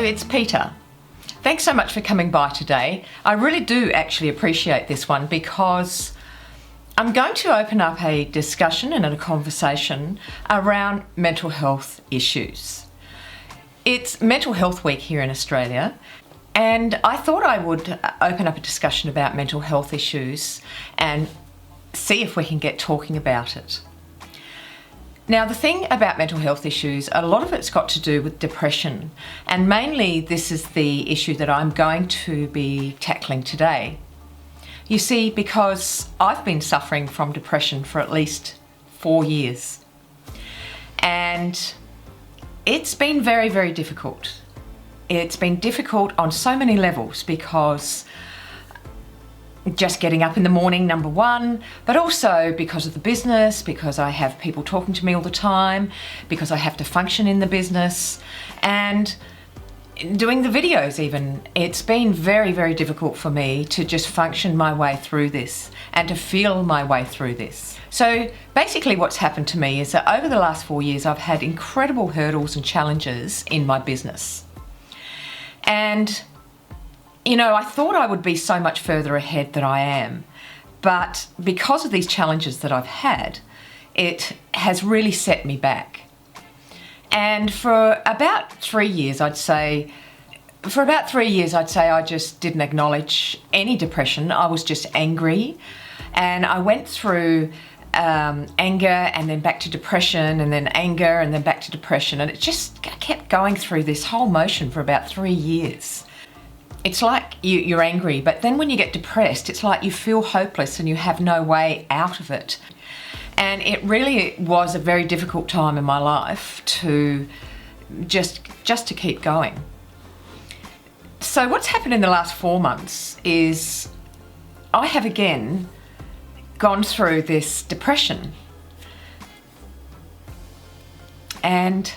it's Peter. Thanks so much for coming by today. I really do actually appreciate this one because I'm going to open up a discussion and a conversation around mental health issues. It's Mental Health Week here in Australia, and I thought I would open up a discussion about mental health issues and see if we can get talking about it. Now, the thing about mental health issues, a lot of it's got to do with depression, and mainly this is the issue that I'm going to be tackling today. You see, because I've been suffering from depression for at least 4 years, and it's been very, very difficult. It's been difficult on so many levels because just getting up in the morning, number one, but also because of the business, because I have people talking to me all the time, because I have to function in the business, and doing the videos even. It's been very, very difficult for me to just function my way through this and to feel my way through this. So basically what's happened to me is that over the last 4 years, I've had incredible hurdles and challenges in my business. And you know, I thought I would be so much further ahead than I am, but because of these challenges that I've had, it has really set me back. And for about 3 years, I'd say I just didn't acknowledge any depression. I was just angry, and I went through anger and then back to depression and then anger and then back to depression, and it just kept going through this whole motion for about 3 years. It's like you're angry, but then when you get depressed, it's like you feel hopeless and you have no way out of it. And it really was a very difficult time in my life to just to keep going. So what's happened in the last 4 months is I have again gone through this depression. And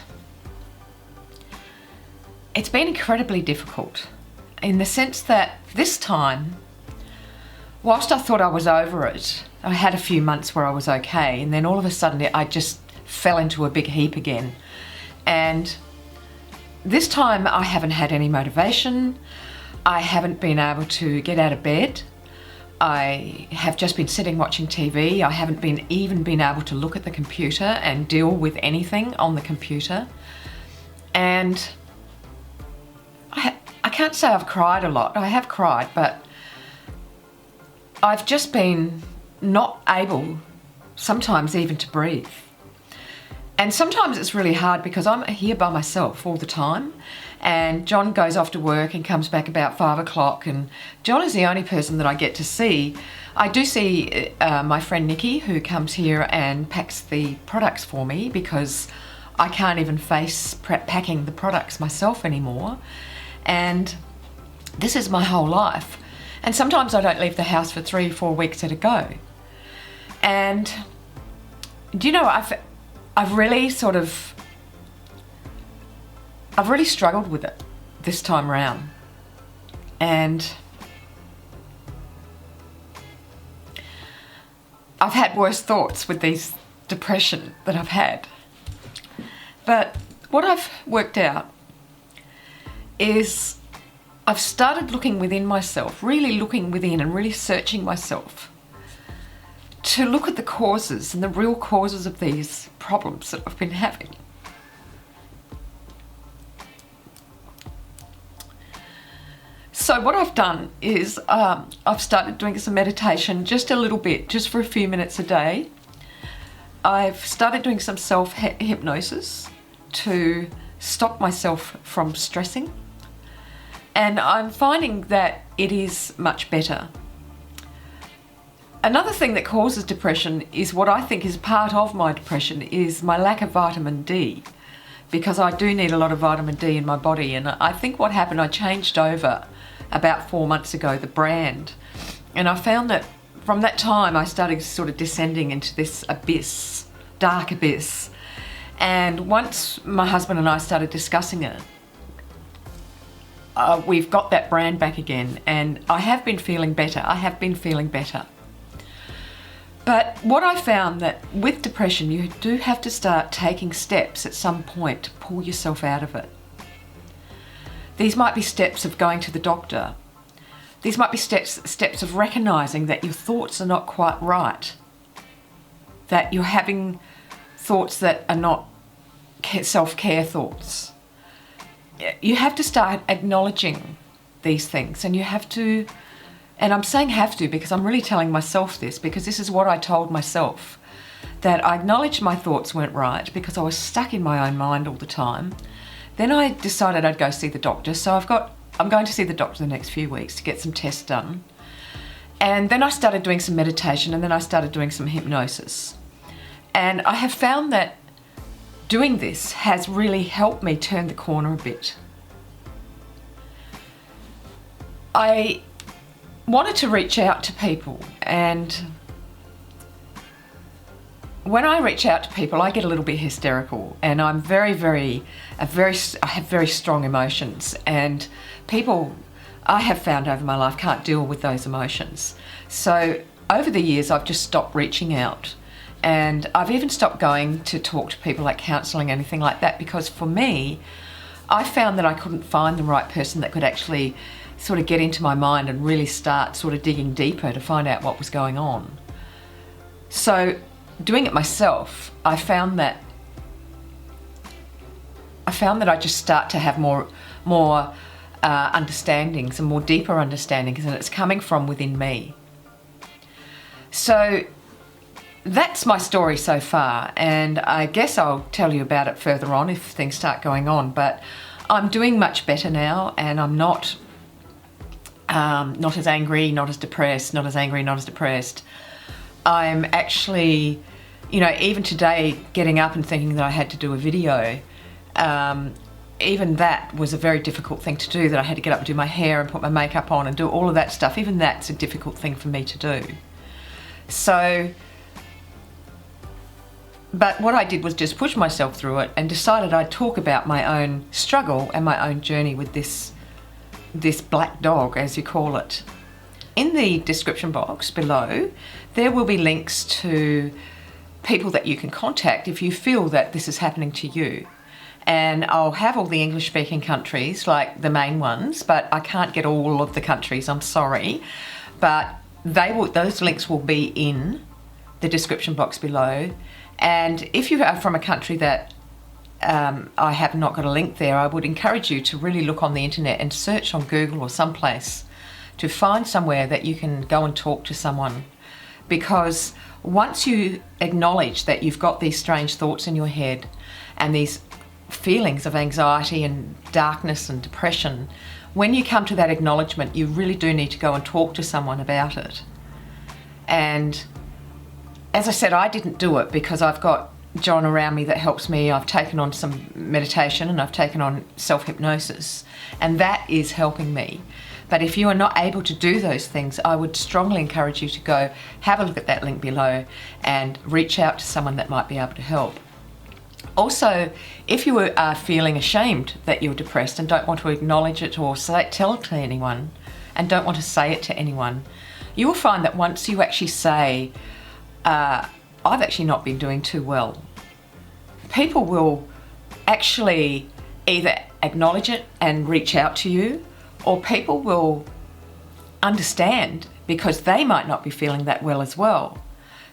it's been incredibly difficult, in the sense that this time, whilst I thought I was over it, I had a few months where I was okay, and then all of a sudden I just fell into a big heap again. And this time I haven't had any motivation. I haven't been able to get out of bed. I have just been sitting watching TV. I haven't even been able to look at the computer and deal with anything on the computer. And I can't say I've cried a lot. I have cried, but I've just been not able sometimes even to breathe. And sometimes it's really hard because I'm here by myself all the time, and John goes off to work and comes back about 5 o'clock, and John is the only person that I get to see. I do see my friend Nikki, who comes here and packs the products for me because I can't even face packing the products myself anymore. And this is my whole life. And sometimes I don't leave the house for 3 or 4 weeks at a go. And do you know, I've really struggled with it this time around. And I've had worse thoughts with these depression that I've had. But what I've worked out is I've started looking within myself, really looking within and really searching myself to look at the causes and the real causes of these problems that I've been having. So what I've done is I've started doing some meditation, just a little bit, just for a few minutes a day. I've started doing some self-hypnosis to stop myself from stressing. And I'm finding that it is much better. Another thing that causes depression is what I think is part of my depression is my lack of vitamin D, because I do need a lot of vitamin D in my body. And I think what happened, I changed over about 4 months ago, the brand. And I found that from that time, I started sort of descending into this abyss, dark abyss. And once my husband and I started discussing it, we've got that brand back again, and I have been feeling better. But what I found that with depression, you do have to start taking steps at some point to pull yourself out of it. These might be steps of going to the doctor. These might be steps of recognizing that your thoughts are not quite right, that you're having thoughts that are not self-care thoughts. You have to start acknowledging these things, and you have to, and I'm saying have to because I'm really telling myself this, because this is what I told myself, that I acknowledged my thoughts weren't right because I was stuck in my own mind all the time. Then I decided I'd go see the doctor, so I'm going to see the doctor the next few weeks to get some tests done. And then I started doing some meditation, and then I started doing some hypnosis. And I have found that doing this has really helped me turn the corner a bit. I wanted to reach out to people, and when I reach out to people, I get a little bit hysterical, and I'm I have very strong emotions, and people, I have found over my life, can't deal with those emotions. So over the years, I've just stopped reaching out. And I've even stopped going to talk to people, like counselling, anything like that, because for me, I found that I couldn't find the right person that could actually sort of get into my mind and really start sort of digging deeper to find out what was going on. So doing it myself, I found that I just start to have more understandings and more deeper understandings, and it's coming from within me. So that's my story so far, and I guess I'll tell you about it further on if things start going on, but I'm doing much better now, and I'm not as angry, not as depressed, not as angry, not as depressed. I'm actually, even today, getting up and thinking that I had to do a video, even that was a very difficult thing to do, that I had to get up and do my hair and put my makeup on and do all of that stuff. Even that's a difficult thing for me to do. So, but what I did was just push myself through it and decided I'd talk about my own struggle and my own journey with this black dog, as you call it. In the description box below, there will be links to people that you can contact if you feel that this is happening to you. And I'll have all the English-speaking countries, like the main ones, but I can't get all of the countries, I'm sorry. But those links will be in the description box below. And if you are from a country that I have not got a link there, I would encourage you to really look on the internet and search on Google or someplace to find somewhere that you can go and talk to someone. Because once you acknowledge that you've got these strange thoughts in your head and these feelings of anxiety and darkness and depression, when you come to that acknowledgement, you really do need to go and talk to someone about it. And as I said, I didn't do it because I've got John around me that helps me. I've taken on some meditation and I've taken on self-hypnosis, and that is helping me. But if you are not able to do those things, I would strongly encourage you to go have a look at that link below and reach out to someone that might be able to help. Also, if you are feeling ashamed that you're depressed and don't want to acknowledge it or tell it to anyone, and don't want to say it to anyone, you will find that once you actually say, I've actually not been doing too well, people will actually either acknowledge it and reach out to you, or people will understand because they might not be feeling that well as well.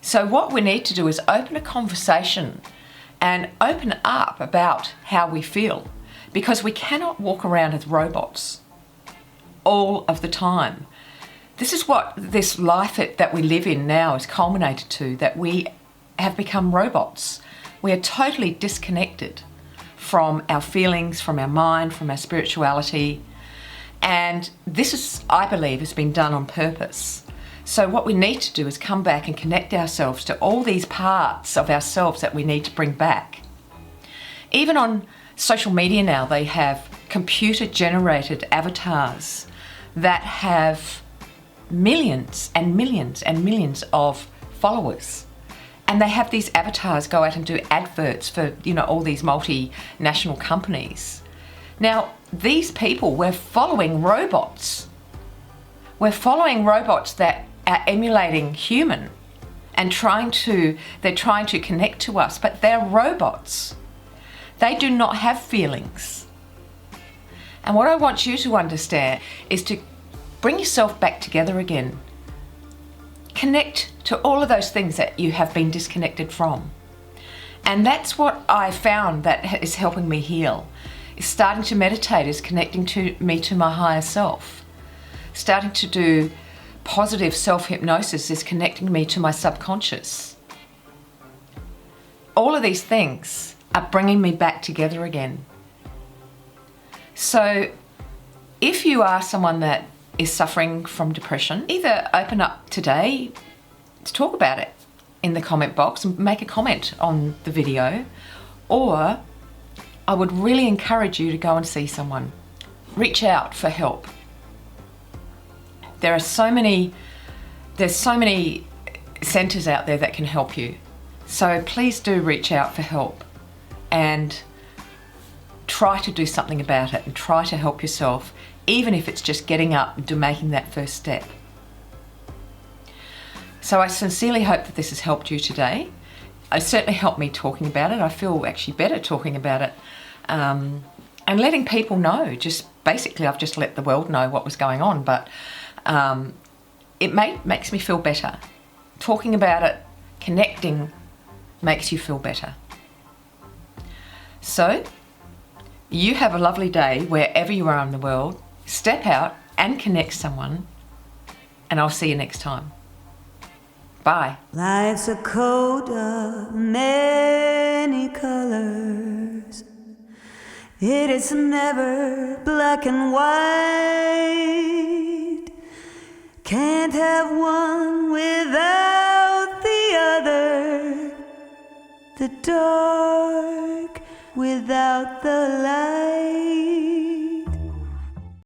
So what we need to do is open a conversation and open up about how we feel, because we cannot walk around as robots all of the time. This is what this life that we live in now is culminated to, that we have become robots. We are totally disconnected from our feelings, from our mind, from our spirituality. And this is, I believe, has been done on purpose. So what we need to do is come back and connect ourselves to all these parts of ourselves that we need to bring back. Even on social media now, they have computer-generated avatars that have millions and millions and millions of followers. And they have these avatars go out and do adverts for, all these multinational companies. Now, these people, we're following robots. We're following robots that are emulating human and they're trying to connect to us, but they're robots. They do not have feelings. And what I want you to understand is to bring yourself back together again. Connect to all of those things that you have been disconnected from. And that's what I found that is helping me heal. Is starting to meditate, is connecting to me to my higher self. Starting to do positive self-hypnosis is connecting me to my subconscious. All of these things are bringing me back together again. So if you are someone that is suffering from depression, either open up today to talk about it in the comment box and make a comment on the video, or I would really encourage you to go and see someone. Reach out for help. There's so many centres out there that can help you. So please do reach out for help and try to do something about it and try to help yourself, even if it's just getting up and making that first step. So I sincerely hope that this has helped you today. It certainly helped me talking about it. I feel actually better talking about it and letting people know. Just basically, I've just let the world know what was going on, but it makes me feel better. Talking about it, connecting, makes you feel better. So, you have a lovely day wherever you are in the world. Step out and connect someone, and I'll see you next time. Bye. Life's a coat of many colors. It is never black and white. Can't have one without the other. The dark without the light.